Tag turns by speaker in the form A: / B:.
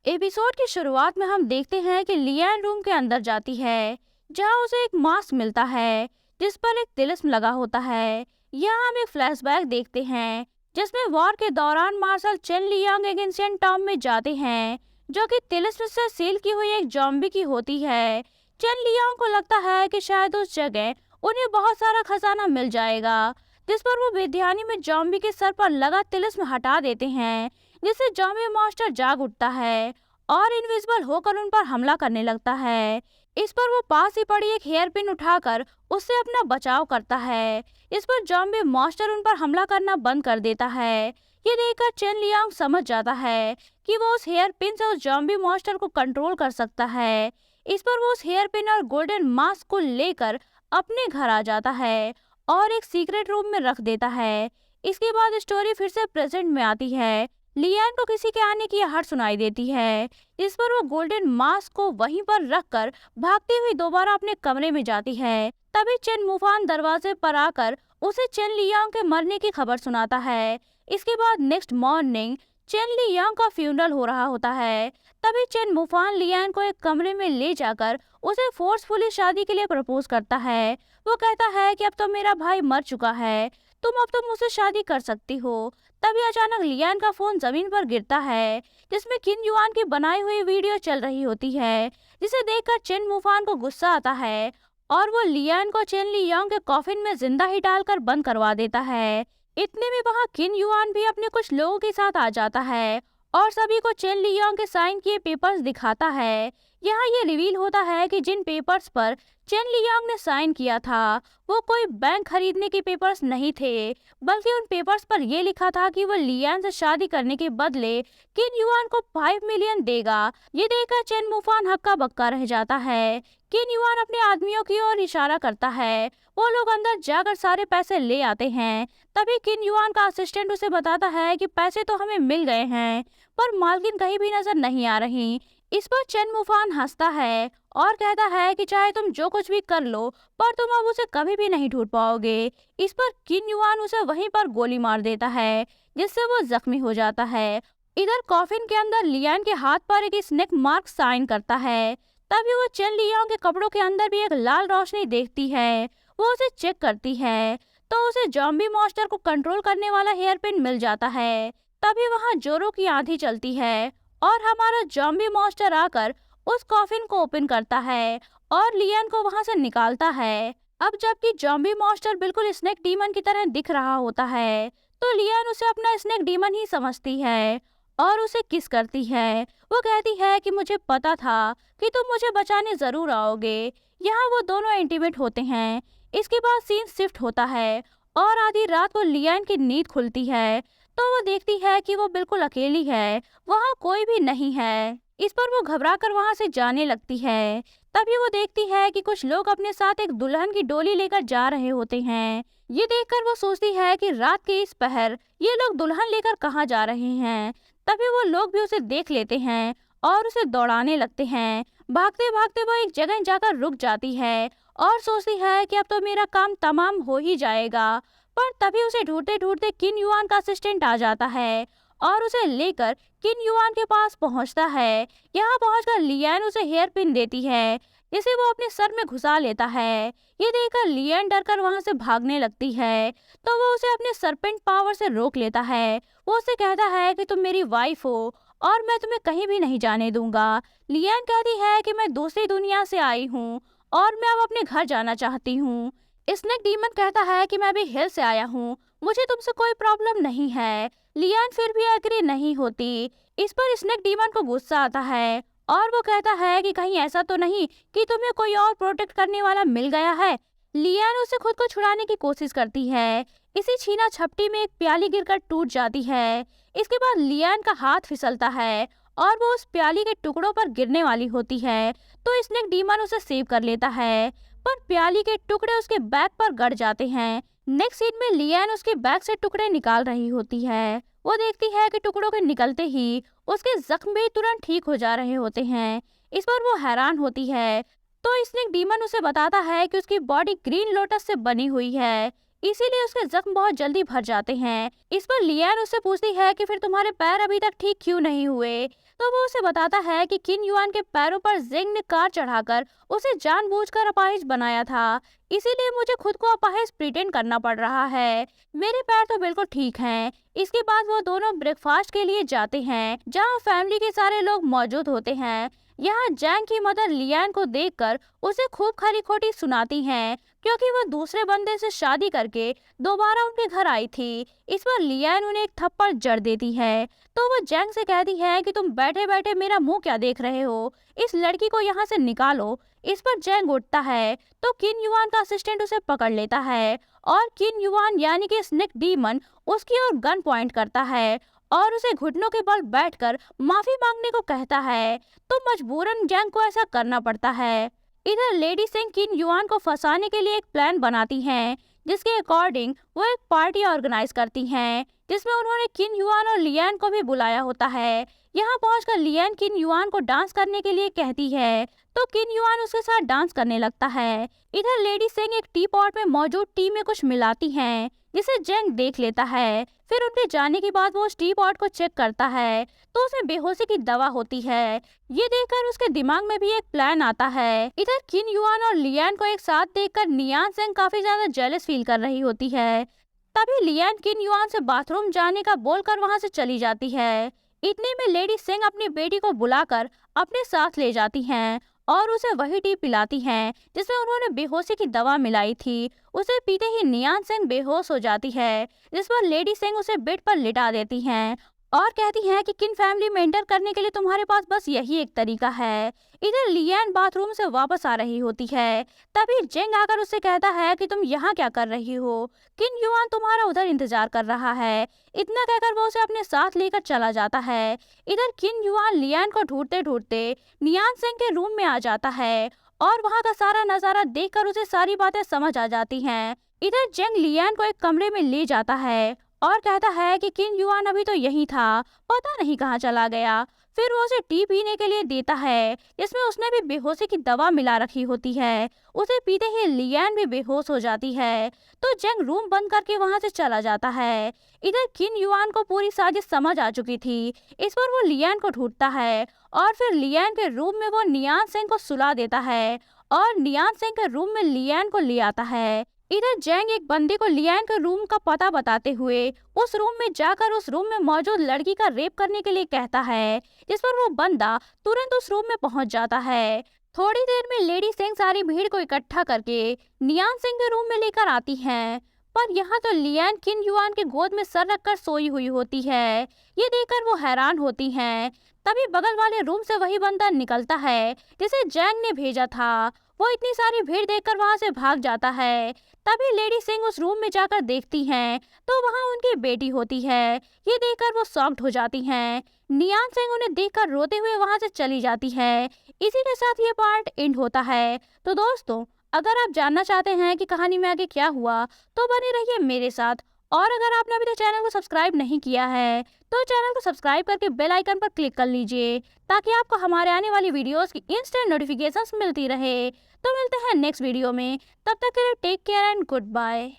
A: Episode की शुरुआत में हम देखते हैं कि लियान रूम के अंदर जाती है, जहां उसे एक मास्क मिलता है जिस पर एक तिलिस्म लगा होता है। यहाँ हम एक फ्लैशबैक देखते हैं जिसमें वॉर के दौरान मार्शल चेन लियांग एक एंशिएंट टॉम में जाते हैं, जो कि तिलिस्म से सील की हुई एक जॉम्बी की होती है। चेन लियांग को लगता है कि शायद उस जगह उन्हें बहुत सारा खजाना मिल जाएगा, जिस पर वो बेध्यानी में जॉम्बी के सर पर लगा तिलिस्म हटा देते हैं, जिससे जॉम्बी मास्टर जाग उठता है और इनविजिबल होकर उन पर हमला करने लगता है। इस पर वो पास ही पड़ी एक हेयर पिन उठाकर उससे अपना बचाव करता है। इस पर जॉम्बी मास्टर उन पर हमला करना बंद कर देता है। ये देखकर चेन लियांग समझ जाता है कि वो उस हेयर पिन से उस जॉम्बी मास्टर को कंट्रोल कर सकता है। इस पर वो उस हेयर पिन और गोल्डन मास्क को लेकर अपने घर आ जाता है और एक सीक्रेट रूम में रख देता है। इसके बाद स्टोरी फिर से प्रेजेंट में आती है। लियान को किसी के आने की आहट सुनाई देती है, जिस पर वो गोल्डन मास्क को वहीं पर रखकर भागती हुई दोबारा अपने कमरे में जाती है। तभी चेन मुफान दरवाजे पर आकर उसे चेन लियांग के मरने की खबर सुनाता है। इसके बाद नेक्स्ट मॉर्निंग चेन लियांग का फ्यूनरल हो रहा होता है। तभी चेन मुफान लियान को एक कमरे में ले जाकर उसे फोर्सफुली शादी के लिए प्रपोज करता है। वो कहता है कि अब तो मेरा भाई मर चुका है, अब तुम मुझसे शादी कर सकती हो। तभी अचानक लियान का फोन जमीन पर गिरता है, जिसमें किन युआन की बनाई हुई वीडियो चल रही होती है, जिसे देखकर चेन मुफान को गुस्सा आता है और वो लियान को चेन लियांग के कॉफिन में जिंदा ही डालकर बंद करवा देता है। इतने में वहाँ किन युआन भी अपने कुछ लोगों के साथ आ जाता है और सभी को चेन लियांग के साइन किए पेपर्स दिखाता है। यहाँ ये रिवील होता है कि जिन पेपर्स पर चेन लियांग ने साइन किया था वो कोई बैंक खरीदने के पेपर्स नहीं थे, बल्कि उन पेपर्स पर यह लिखा था कि वो लियान से शादी करने के बदले किन युआन को 5 मिलियन देगा। ये देखकर चेन मुफान हक्का बक्का रह जाता है। किन युआन अपने आदमियों की ओर इशारा करता है। वो लोग अंदर जाकर सारे पैसे ले आते हैं। तभी किन युआन का असिस्टेंट उसे बताता है कि पैसे तो हमें मिल गए हैं, पर मालकिन कहीं भी नजर नहीं आ रही। इस पर चेन मुफान हंसता है और कहता है कि चाहे तुम जो कुछ भी कर लो, पर तुम अब उसे कभी भी नहीं ढूंढ पाओगे। इस पर किन युआन उसे वहीं पर गोली मार देता है, जिससे वो जख्मी हो जाता है। इधर कॉफिन के अंदर लियान के हाथ पर एक स्नेक मार्क साइन करता है। तभी वो चेन लियांग के कपड़ों के अंदर भी एक लाल रोशनी देखती है। वो उसे चेक करती है तो उसे जॉम्बी मॉन्स्टर को कंट्रोल करने वाला हेयर पिन मिल जाता है। तभी वहाँ जोरों की आंधी चलती है और हमारा जॉम्बी मॉन्स्टर आकर उस कॉफिन को ओपन करता है और लियान को वहां से निकालता है। अब जबकि जॉम्बी मॉन्स्टर बिल्कुल स्नेक डीमन की तरह दिख रहा होता है, तो लियान उसे अपना स्नेक डीमन ही समझती है और उसे किस करती है। वो कहती है कि मुझे पता था कि तुम मुझे बचाने जरूर आओगे। यहाँ वो दोनों इंटीमेट होते हैं। इसके बाद सीन शिफ्ट होता है और आधी रात को लियान की नींद खुलती है तो वो देखती है कि वो बिल्कुल अकेली है, वहाँ कोई भी नहीं है। इस पर वो घबराकर वहाँ से जाने लगती है। तभी वो देखती है कि कुछ लोग अपने साथ एक दुल्हन की डोली लेकर जा रहे होते हैं। ये देखकर वो सोचती है कि रात के इस पहर ये लोग दुल्हन लेकर कहाँ जा रहे हैं। तभी वो लोग भी उसे देख लेते हैं और उसे दौड़ाने लगते हैं। भागते भागते वो एक जगह जाकर रुक जाती है और सोचती है कि अब तो मेरा काम तमाम हो ही जाएगा। पर तभी उसे ढूंढते ढूंढते किन युआन का असिस्टेंट आ जाता है और उसे लेकर किन युआन के पास पहुंचता है। यहाँ पहुंचकर लियान उसे हेयर पिन देती है, जिसे वो अपने सर में घुसा लेता है। ये देखकर लियान डरकर वहां से भागने लगती है, तो वो उसे अपने सरपेंट पावर से रोक लेता है। वो उसे कहता है कि तुम मेरी वाइफ हो और मैं तुम्हें कहीं भी नहीं जाने दूंगा। लियान कहती है कि मैं दूसरी दुनिया से आई हूँ और मैं अब अपने घर जाना चाहती हूँ। स्नेक डीमन कहता है कि मैं भी हिल से आया हूँ, मुझे तुमसे कोई प्रॉब्लम नहीं है। लियान फिर भी एग्री नहीं होती। इस पर स्नेक डीमन को गुस्सा आता है और वो कहता है कि कहीं ऐसा तो नहीं कि तुम्हें कोई और प्रोटेक्ट करने वाला मिल गया है। लियान उसे खुद को छुड़ाने की कोशिश करती है। इसी छीना झपटी में एक प्याली गिरकर टूट जाती है। इसके बाद लियान का हाथ फिसलता है और वो उस प्याली के टुकड़ों पर गिरने वाली होती है, तो स्नेक डीमन उसे सेव कर लेता है, पर प्याली के टुकड़े उसके बैग पर गड़ जाते हैं। नेक्स्ट सीन में लियान उसके बैग से टुकड़े निकाल रही होती है। वो देखती है कि टुकड़ों के निकलते ही उसके जख्म भी तुरंत ठीक हो जा रहे होते हैं। इस पर वो हैरान होती है, तो स्नेक डीमन उसे बताता है कि उसकी बॉडी ग्रीन लोटस से बनी हुई है। इसीलिए उसके जख्म बहुत जल्दी भर जाते हैं। इस पर लियान उससे पूछती है कि फिर तुम्हारे पैर अभी तक ठीक क्यों नहीं हुए। तो वो उसे बताता है कि किन युआन के पैरों पर जिंग ने कार चढ़ाकर उसे जानबूझकर अपाहिज बनाया था, इसीलिए मुझे खुद को अपाहिज प्रिटेंड करना पड़ रहा है। मेरे पैर तो बिल्कुल ठीक हैं। इसके बाद वो दोनों ब्रेकफास्ट के लिए जाते हैं जहाँ फैमिली के सारे लोग मौजूद होते हैं। यहाँ जैंग की मदर लियान को देखकर उसे खूब खरी खोटी सुनाती हैं, क्योंकि वो दूसरे बंदे से शादी करके दोबारा उनके घर आई थी। इस पर लियान उन्हें एक थप्पड़ जड़ देती है। तो वो जैंग से कहती है कि तुम बैठे बैठे मेरा मुंह क्या देख रहे हो, इस लड़की को यहाँ से निकालो। इस पर जैंग उठता है तो किन युआन का असिस्टेंट उसे पकड़ लेता है और किन युआन यानी कि स्नेक डीमन उसकी ओर गन पॉइंट करता है और उसे घुटनों के बल बैठकर माफी मांगने को कहता है। तो मजबूरन जैंग को ऐसा करना पड़ता है। इधर लेडी सिंह किन युआन को फंसाने के लिए एक प्लान बनाती हैं, जिसके अकॉर्डिंग वो एक पार्टी ऑर्गेनाइज करती हैं, जिसमें उन्होंने किन युआन और लियान को भी बुलाया होता है। यहाँ पहुंचकर लियान किन युआन को डांस करने के लिए कहती है, तो किन युआन उसके साथ डांस करने लगता है। इधर लेडी सिंह एक टी पॉट में मौजूद टी में कुछ मिलाती हैं, जिसे जैंग देख लेता है। फिर उनके जाने के बाद वो उस टी पॉट को चेक करता है तो उसमें बेहोशी की दवा होती है। ये देखकर उसके दिमाग में भी एक प्लान आता है। इधर किन युआन और लियान को एक साथ देखकर नियान सेंग काफी ज्यादा जेलस फील कर रही होती है। तभी लियान किन युआन से बाथरूम जाने का बोलकर वहां से चली जाती है। इतने में लेडी सिंह अपनी बेटी को बुलाकर अपने साथ ले जाती हैं और उसे वही टी पिलाती हैं जिसमें उन्होंने बेहोशी की दवा मिलाई थी। उसे पीते ही नियान सिंह बेहोश हो जाती है, जिस पर लेडी सिंह उसे बेड पर लिटा देती हैं और कहती हैं कि किन फैमिली में एंटर करने के लिए तुम्हारे पास बस यही एक तरीका है। इधर लियान बाथरूम से वापस आ रही होती है। तभी जेंग आकर उससे कहता है कि तुम यहाँ क्या कर रही हो, किन युआन तुम्हारा उधर इंतजार कर रहा है। इतना कहकर वो उसे अपने साथ लेकर चला जाता है। इधर किन युआन लियान को ढूंढते ढूंढते नियान सिंह के रूम में आ जाता है और वहाँ का सारा नजारा देखकर उसे सारी बातें समझ आ जाती हैं। इधर जेंग लियान को एक कमरे में ले जाता है और कहता है कि किन युआन अभी तो यही था, पता नहीं कहाँ चला गया। फिर वो उसे टी पीने के लिए देता है, जिसमें उसने भी बेहोशी की दवा मिला रखी होती है। उसे पीते ही लियान भी बेहोश हो जाती है। तो जेंग रूम बंद करके वहां से चला जाता है। इधर किन युआन को पूरी साजिश समझ आ चुकी थी। इस पर वो लियान को ढूंढता है और फिर लियान के रूम में वो नियान सिंह को सुला देता है और नियान सिंह के रूम में लियान को ले आता है। इधर जैंग एक बंदे को लियान के रूम का पता बताते हुए उस रूम में जाकर उस रूम में मौजूद लड़की का रेप करने के लिए कहता है, जिस पर वो बंदा तुरंत उस रूम में पहुंच जाता है। थोड़ी देर में लेडी सिंह सारी भीड़ को इकट्ठा करके नियान सिंह के रूम में लेकर आती हैं, पर यहाँ तो लियान किन युआन के गोद में सर रखकर सोई हुई होती है। ये देखकर वो हैरान होती हैं। तभी बगल वाले रूम से वही बंदा निकलता है जिसे जैंग ने भेजा था। वो इतनी सारी भीड़ देखकर वहां से भाग जाता है। तभी लेडी सिंह उस रूम में जाकर देखती हैं तो वहां उनकी बेटी होती है। ये देखकर वो शॉक्ड हो जाती हैं। नियान सिंह उन्हें देखकर रोते हुए वहां से चली जाती है। इसी के साथ ये पार्ट एंड होता है। तो दोस्तों, अगर आप जानना चाहते हैं कि कहानी में आगे क्या हुआ तो बने रहिए मेरे साथ। और अगर आपने अभी तक चैनल को सब्सक्राइब नहीं किया है तो चैनल को सब्सक्राइब करके बेल आइकन पर क्लिक कर लीजिए, ताकि आपको हमारे आने वाली वीडियोस की इंस्टेंट नोटिफिकेशंस मिलती रहे। तो मिलते हैं नेक्स्ट वीडियो में, तब तक के लिए take care and good bye.